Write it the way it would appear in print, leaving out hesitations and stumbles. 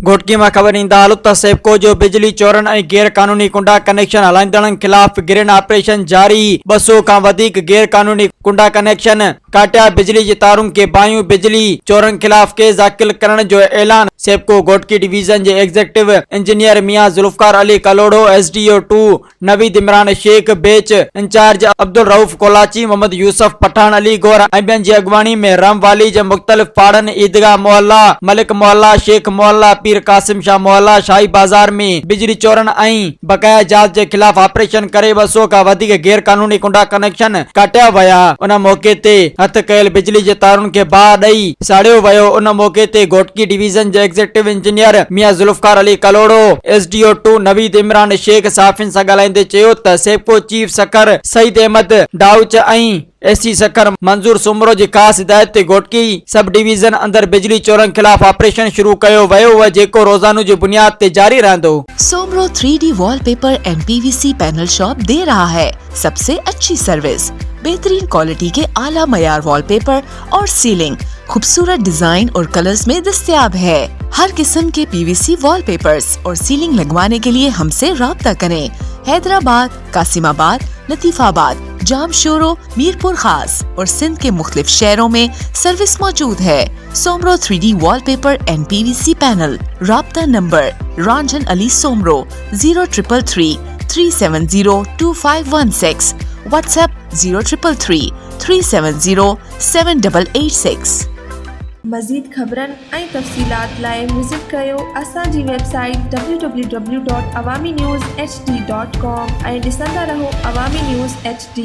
घोटकी में खबर ईंदा हलूं त सेबको जो बिजली चोरन ऐं गैर कानूनी कुंडा कनेक्शन हलाईंदड़नि खिलाफ़ गिरन ऑपरेशन जारी। 200 खां वधीक गैर कानूनी कुंडा कनेक्शन काटिया। बिजली जी तारुं के बायूं बिजली चोरन खिलाफ़ केस दाखिल करण जो ऐलान। सेबको घोटकी डिवीजन के एग्जीक्यूटिव इंजीनियर मियां जुल्फकार अली कलोड़ो, SDO 2 नवीद इमरान शेख बेच, इंचार्ज अब्दुल रऊफ कोलाची, मोहम्मद यूसुफ पठान, अली गौर ऐं ॿियनि जी अॻवानी में रम वाली जे मुख़्तलिफ़ पाड़नि ईदगाह मोहल्ला, मलिक मोहल्ला, शेख मोहल्ला, पीर कासिम शाह मोहल्ला, शाही बाजार में बिजली चोरन ऐं बकाया जात के खिलाफ ऑपरेशन करे 200 खां वधीक गैर कानूनी कुंडा कनेक्शन काटिया विया। उन मौके ते हथ कयल बिजली जे तारुनि के बाहि ॾेई साड़ियो वियो। उन मौके ते घोटकी डिवीजन जे एग्जीक्यूटिव इंजीनियर मियां जुल्फकार अली कलोड़ो, SDO 2 नवीद इमरान शेख साफ़िन सां ॻाल्हाईंदे चयो त सेबको चीफ सकर सईद अहमद डाउच ऐं SC सकर मंजूर सुमरो जी ख़ासि हिदायत ते घोटकी सब डिवीजन अंदर बिजली चोरन खिलाफ ऑपरेशन शुरू कयो वियो हो, जेको रोजानो जी बुनियाद ते जारी रहंदो। Soomro 3D wallpaper and PVC panel shop दे रहा है सबसे अच्छी सर्विस, बेहतरीन क्वालिटी के आला मयार वॉलपेपर और सीलिंग खूबसूरत डिजाइन और कलर्स में दस्तयाब है। हर किस्म के PVC वॉलपेपर्स और सीलिंग लगवाने के लिए हमसे राब्ता करें। हैदराबाद, कासिमाबाद, लतीफाबाद, जामशोरो, मीरपुर खास और सिंध के मुख्तलिफ शहरों में सर्विस मौजूद है। Soomro 3D wallpaper and PVC panel. राब्ता नंबर रंजन अली सोमरो 0333 370 2516, व्हाट्सएप 0333 370 7886। मज़ीद ख़बरन ऐं तफ़सीलात लाइ विज़िट कयो असांजी वेबसाइट www.awamiNewsHD.com ऐं ॾिसंदा रहो अवामी न्यूज़ HD।